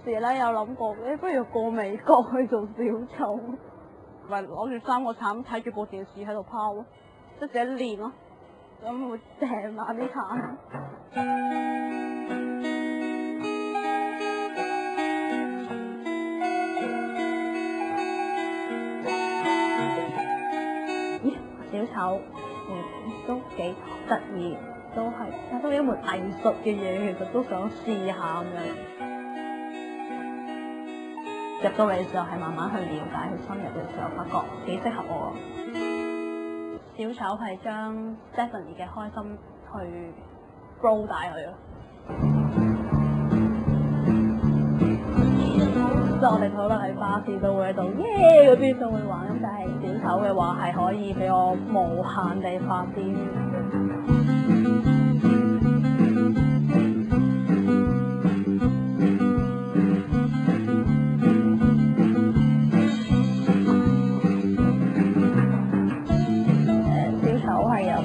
時咧有諗過，不如過美國去做小丑，咪攞住3個鏟睇住部電視喺度拋咯，即係自己練咯，咁會掟慢啲鏟。咦，小丑，都幾得意，都一門藝術嘅嘢，其實都想試下咁樣。入到嚟嘅時候係慢慢去了解，去深入嘅時候發覺幾適合我。小丑係將 Stephanie 嘅開心去 grow 大佢咯。即係我哋討論喺巴士都會喺度耶嗰啲都會玩，咁但係小丑嘅話係可以俾我無限地發癲。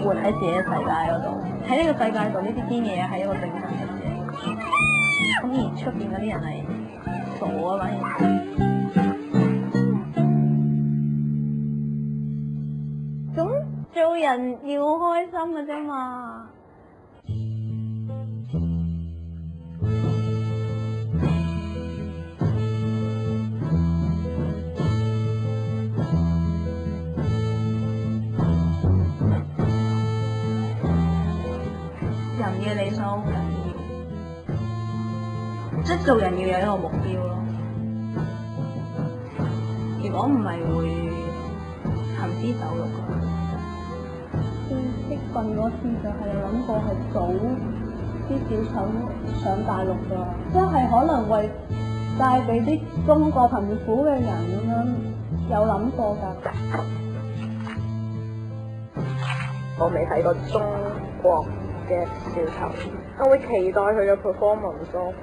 活喺自己嘅世界嗰度，喺呢個世界度呢啲堅嘢係一個正常嘅事，咁而出邊嗰啲人係傻啊，反而咁做人要開心嘅啫嘛。人嘅理想好緊要，即係做人要有一個目標咯。如果唔係會行屍走肉㗎。激憤嗰次就係諗過係早啲小丑上大陸㗎，即係可能為帶俾啲中國貧苦嘅人咁樣有諗過㗎。我未睇過中國嘅小丑，我會期待佢嘅 performance 咯。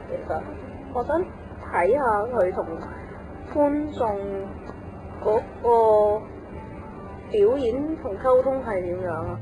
其實我想睇下佢同觀眾嗰個表演同溝通係點樣啊？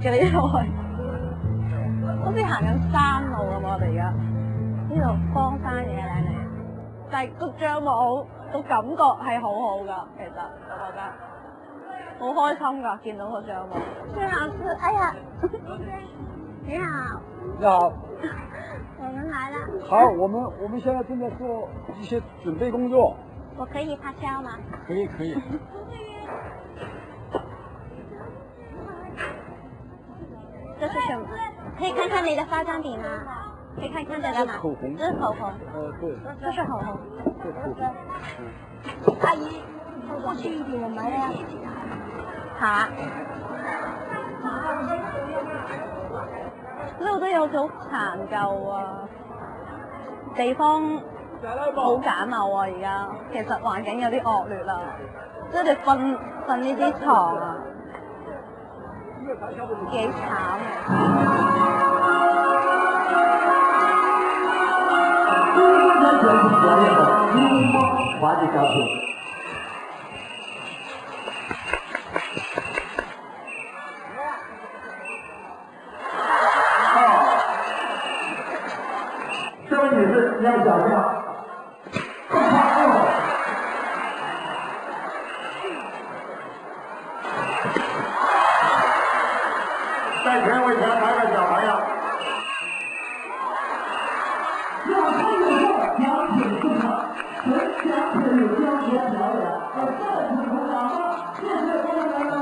嘅呢度係，好似行緊山路咁。我哋而家呢度荒山野嶺嚟，但係個帳幕好，個感覺係好好㗎。其實我覺得好開心㗎，見到個帳幕。崔老師，哎呀，你好。你好。我們來了。好，我們現在正在做一些準備工作。我可以拍照嗎？可以可以。這是什麼？可以看看你的化妝品嗎？可以看看這個嗎？口紅。這是口紅。對。這是口紅。這口紅。阿姨，過去一點，我買了。好。呢度都有種殘舊啊，地方好簡陋啊！而家其實環境有啲惡劣啦，即係你瞓呢啲床啊。幾慘滑稽小品。这位女士，你要小心啊！在前为前排的小朋友。要参与奖品送上，全奖品将节表演，再次鼓掌吧！谢谢观众朋友们。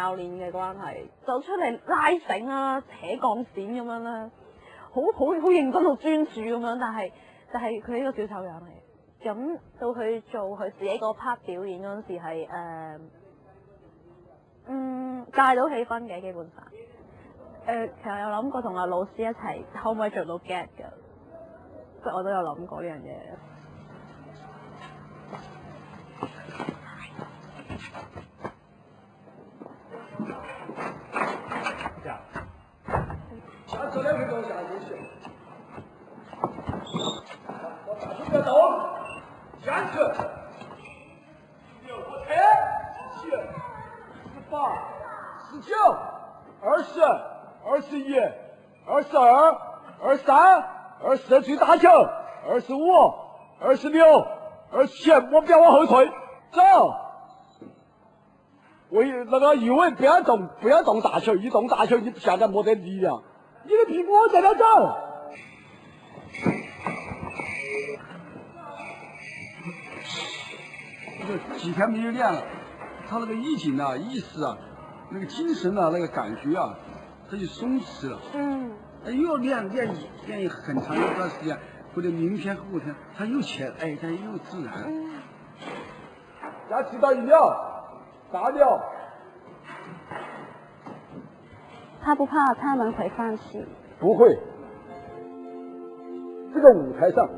教練嘅關係，就出嚟拉繩啊、扯鋼線咁樣啦，好認真好專注咁樣，但係佢呢個小丑樣嚟。咁到佢做佢自己個 part 表演嗰陣時係帶到氣氛嘅基本上。其實有諗過同阿老師一齊可唔可以做到 get 嘅，即係我都有諗過呢樣嘢。下次2分钟下休息。我打出个头，坚持。6、5、7、18、19、20、21、22、23、24追大球，25、26、27，我不要往后退，走。那个一稳，不要动大球，一动大球你现在没得力量，你的屁股在那走。这几天没有练了，他那个意境啊、意识啊、那个精神啊、那个感觉啊，他就松弛了。又要练很长一段时间，或者明天后天，他又起来，他又自然。加7到1秒。打掉。他不怕他们会放弃？不会。这个舞台上，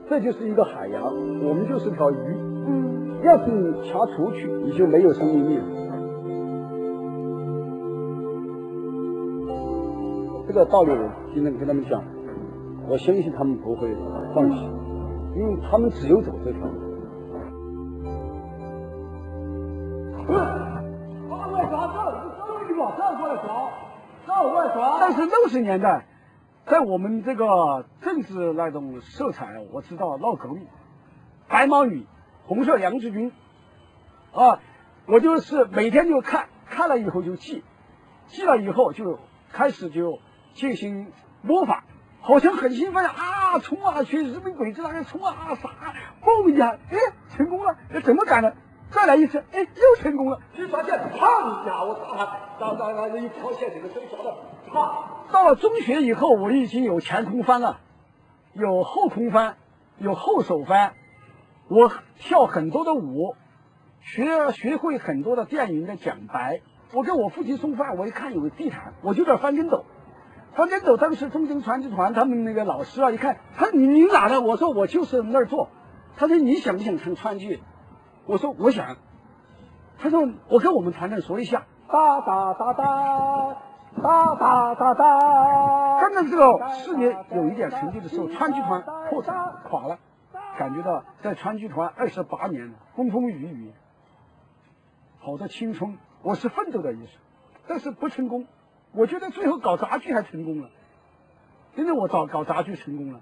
这就是一个海洋，我们就是条鱼。要是你掐出去，你就没有生命力了。这个道理我经常跟他们讲，我相信他们不会放弃，因为他们只有走这条路。但是60年代，在我们这个政治那种色彩，我知道闹革命，白毛女、红色娘子军，我就是每天就看了以后就记了以后就开始就进行模仿，好像很兴奋啊，冲啊，学日本鬼子那个冲啊，啥，嘣一下，成功了，怎么干的？再来一次，又成功了，去抓线，啪一下，我打一条线，这个手抓的，啪。到了中学以后，我已经有前空翻了，有后空翻，有后手翻，我跳很多的舞，学会很多的电影的讲白。我跟我父亲送饭，我一看有个地毯，我就在翻跟斗。当时中正传奇团他们那个老师啊，一看，他说你哪的？我说我就是那儿做。他说你想不想看川剧？我说我想。他说我跟我们团长说一下，哒哒哒哒哒哒哒哒。真的这个事业有一点成绩的时候，川剧团破产垮了，感觉到在川剧团28年了，风风雨雨，好的青春，我是奋斗的意思，但是不成功。我觉得最后搞杂剧还成功了，真的我搞杂剧成功了。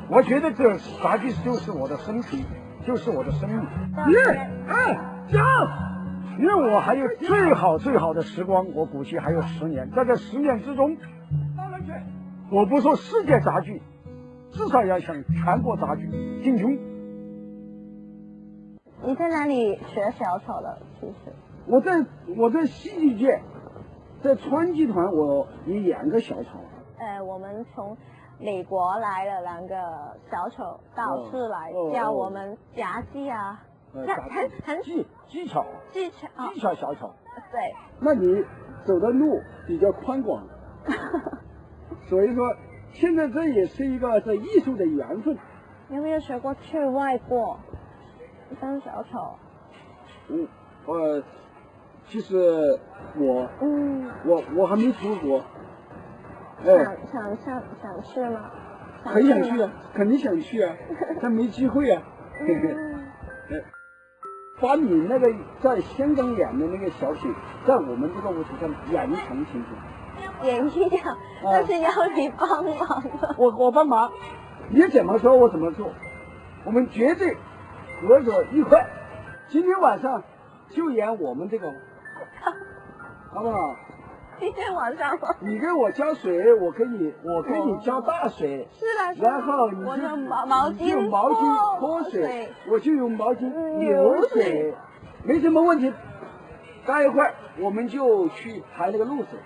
我觉得这杂剧就是我的身体，就是我的生命。加！因为我还有最好的时光，我估计还有10年，在这10年之中，我不说世界杂剧，至少要向全国杂剧进军。你在哪里学小丑的？其实我在戏剧界，在川剧团我也演个小丑。我们从美国来了2个小丑导师来教我们夹击啊，技巧小丑。对。那你走的路比较宽广，所以说现在这也是一个这艺术的缘分。有没有学过去外国当小丑？其实我还没出国。想去吗？很想去啊，肯定想去啊，但没机会啊。把你那个在香港演的那个小品，在我们这个舞台上演一场行不行？演一场，但是要你帮忙的。我帮忙，你怎么说我怎么做，我们绝对合作愉快。今天晚上就演我们这个，好不好？今天晚上你给我加水，我给你加大水，是的，然后你我用你毛就用巾毛巾泼水，我就用毛巾流水，没什么问题。待一会儿我们就去排那个路子。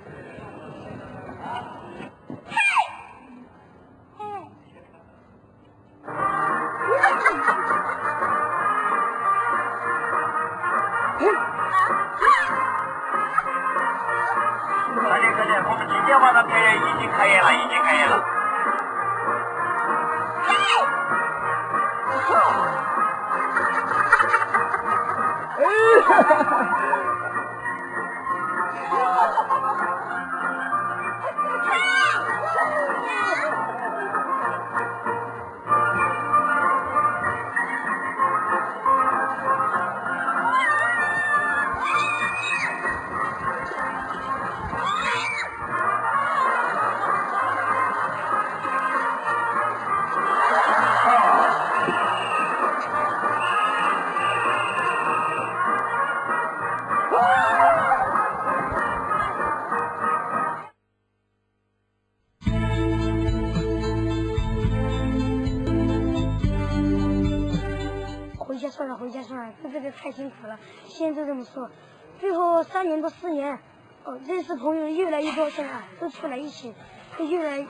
快点，我们今天晚上表演已经开演了，已经开演了。回家算了，这个太辛苦了，现在这么说，最后3年多4年，认识朋友越来越多，现在都出来一起，都越来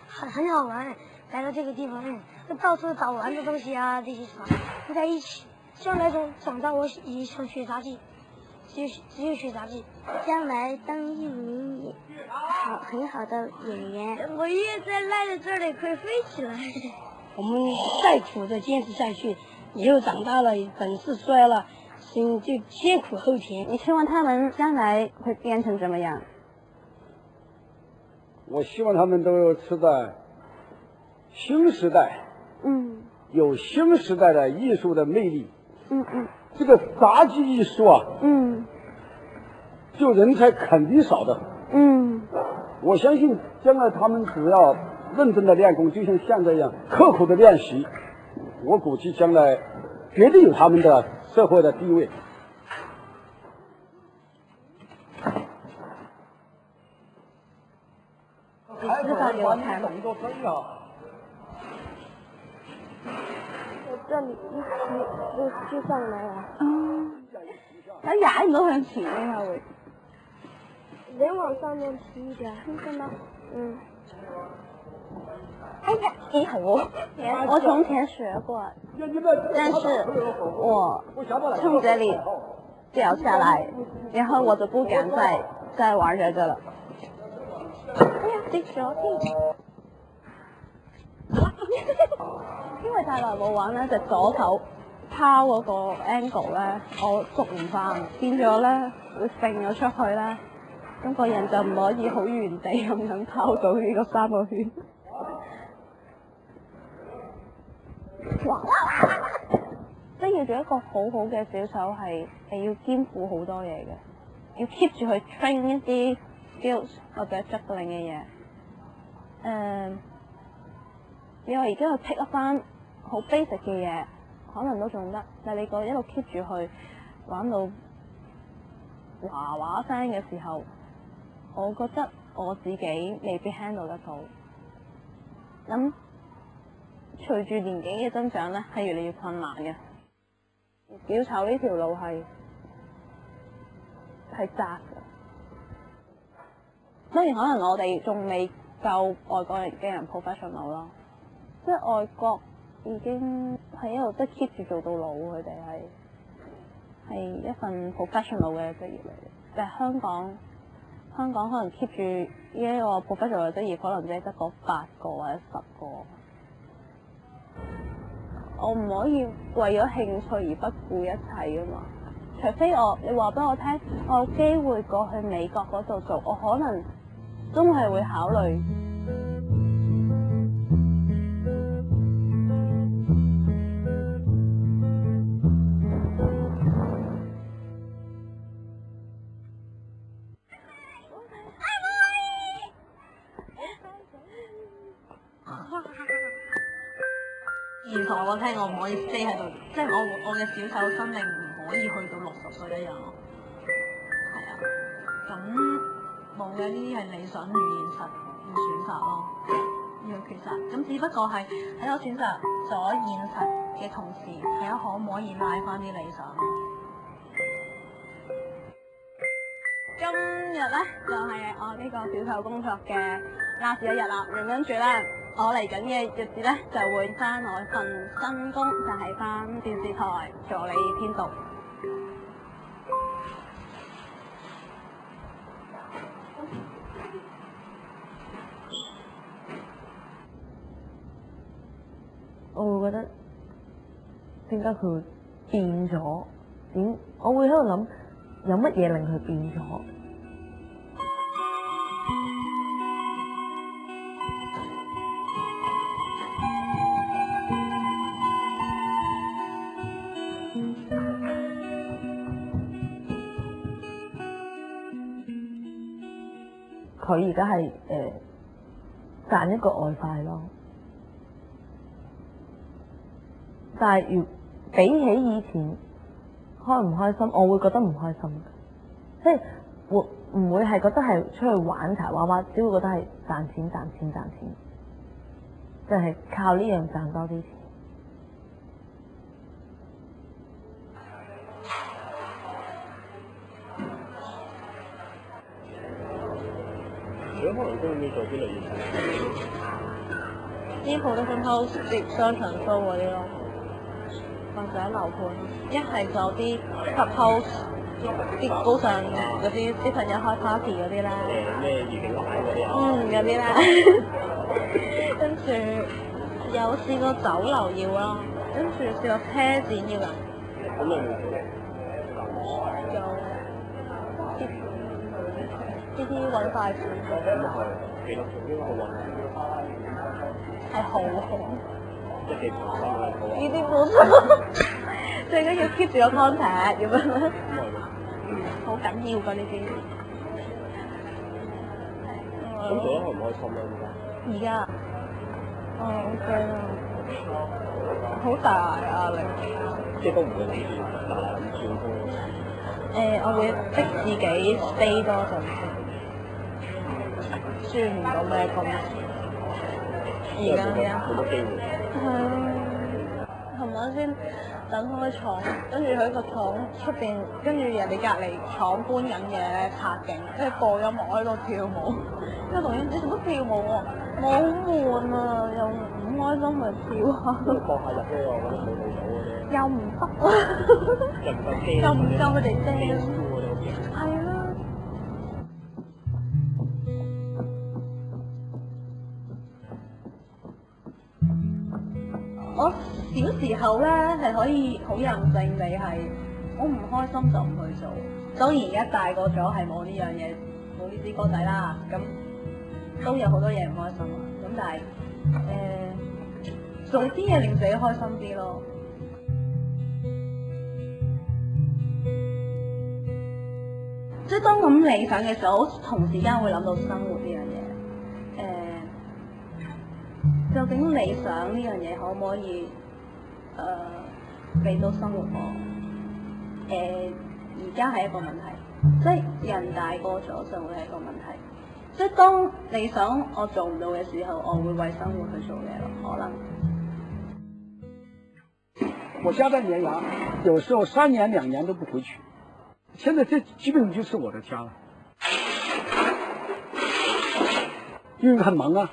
很好玩。来到这个地方，就到处找玩的东西啊，这些啥都在一起。将来长大，我也想学杂技，只有学杂技，将来当一名很好的演员。我越在赖在这里，可以飞起来。我们再苦再坚持下去。以后长大了，本事出来了，就先苦后甜。你希望他们将来会变成怎么样？我希望他们都是在新时代，有新时代的艺术的魅力。这个杂技艺术啊，就人才肯定少的。我相信将来他们只要认真的练功，就像现在一样刻苦的练习，我估计将来绝对有他们的社会的地位。你知道给我看吗？我这里一起就上来了。佢踩唔到向前啊會。人往上面提一點，真的。哎呀，你好，我從前學過，但是我從這裡掉下來，然後我就不敢再玩這個了。哎呀，跌咗添！因為太耐冇玩咧，隻左手拋嗰個 angle 咧，我捉唔翻，變咗咧會揈咗出去咧，咁個人就唔可以好原地咁樣拋到呢個3個圈。哇！即係要做一個好好嘅小手係要兼顧好多嘢嘅，要 keep 住去 train 一啲 skills 或者 juggling 嘅嘢。你話而家去 pick up 翻好 basic 嘅嘢，可能都仲得，但係你個一路 keep 住去玩到嘩嘩聲嘅時候，我覺得我自己未必 handle 得到。咁隨住年紀嘅增長咧，係越嚟越困難嘅。小丑呢條路係窄嘅。當然可能我哋仲未夠外國嘅人 professional 咯，即係外國已經係一路即係 keep 住做到老，佢哋係一份 professional 嘅職業嚟嘅。但係香港可能 keep 住呢一個 professional 嘅職業，可能只係得個8個或者10個。我唔可以為咗興趣而不顧一切㗎嘛，除非你話俾我聽，我有機會過去美國嗰度做，我可能真係會考慮。而同我聽，我唔可以 stay 喺度，即係我嘅小丑生命唔可以去到60歲一樣。係啊，咁冇嘅，呢啲係理想與現實嘅選擇咯。呢個其實咁只不過係喺我選擇咗現實嘅同時，睇下可唔可以拉翻啲理想。今日咧就係我呢個小丑工作嘅 last 一日啦，咁跟住咧我嚟緊嘅日子咧就會翻我份新工，就係翻電視台助理編導。我會覺得點解佢會變咗？我會喺度諗有乜嘢令佢變咗？佢而家係賺一個外快咯。但係比起以前開唔開心，我會覺得唔開心嘅，即係唔會係覺得係出去玩柴娃娃，只會覺得係賺錢，就係靠呢樣賺多啲錢。如果可能都會做啲類型啲鋪都分鋪接商場租嗰啲咯。或者樓盤，一係就啲 clubhouse，啲高尚嗰啲小朋友開 party 嗰啲啦，咩預警牌嗰啲啊，嗰啲啦，跟住有試過酒樓要啦，跟住試過車展要啦，咁你有冇有啲揾快錢，咁係記錄住邊個運，係好好。即係幾唔心嘅好啊！呢啲冇錯，最緊要 keep 住個 contact 咁樣，好緊要㗎呢啲。咁做得開唔開心咧？而家，我驚啊，好大壓力。即係都唔會諗住大咁轉工。我會逼自己 stay 多陣先，轉唔到咩工。而家好多機會。琴晚先等開廠，跟住喺個廠出邊，跟住人哋隔離廠搬緊嘢拆景，跟住播音樂喺度跳舞。跟住同你做乜跳舞喎？我好悶啊，又唔開心咪跳下。放下入咧，我覺得冇到嗰啲。又唔得啊！又唔夠佢哋釘。係啦。我小時候咧係可以好任性地係，我唔開心就唔去做。當然而家大個咗係冇呢樣嘢，冇呢支歌仔啦。咁都有好多嘢唔開心啊。咁但係做啲嘢令自己開心啲咯。即係當諗理想嘅時候，同時間會諗到生活呢樣嘢。究竟理想呢樣嘢可唔可以俾到生活我？而家係一個問題，即係人大個咗就會係一個問題。即係當理想我做唔到嘅時候，我會為生活去做嘢咯。可能我家在綿陽，有時候3年2年都不回去，現在這基本就是我的家了。因為很忙啊，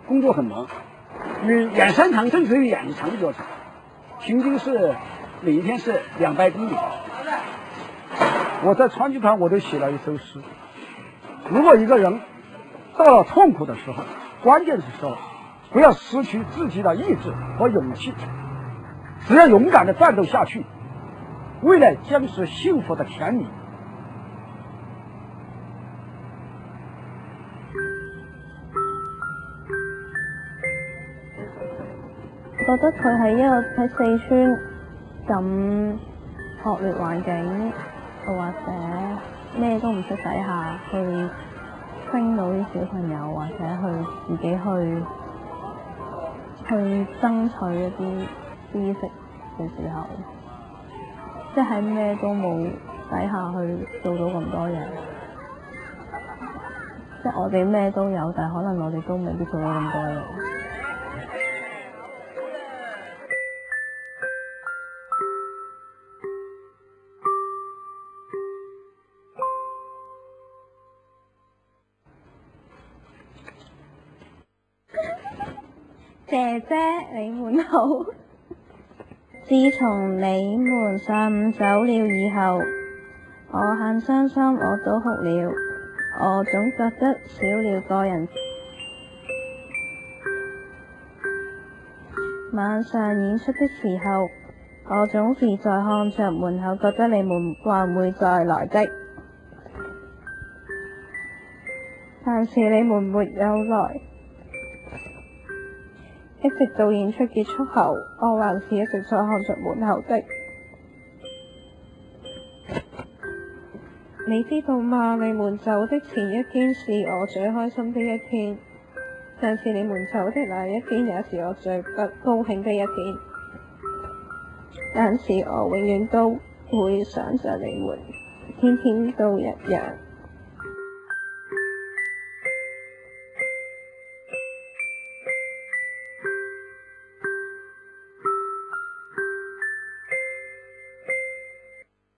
工作很忙。因為演3場正式演1場比較長，平均是每一天是200公里。我在川劇團我都寫了一首詩：如果一個人到了痛苦的時候，關鍵的時候，不要失去自己的意志和勇氣，只要勇敢地戰鬥下去，未來將是幸福的甜蜜。覺得佢喺一個喺四川咁惡劣環境，或者咩都唔識底下去傾到啲小朋友，或者去自己去爭取一啲知識嘅時候，即係喺咩都冇底下去做到咁多嘢。即係我哋咩都有，但係可能我哋都未必做到咁多嘢。姐姐，你們好。自從你們上午走了以後，我很傷心，我都哭了。我總覺得少了個人。晚上演出的時候，我總是在看着門口，覺得你們還會再來的。但是你們沒有來。一直到演出結束後，我還是一直在看着門口的。你知道嗎？你們走的前一天是我最開心的一天，但是你們走的那一天也是我最不高興的一天。但是我永遠都會想着你們，天天都一樣。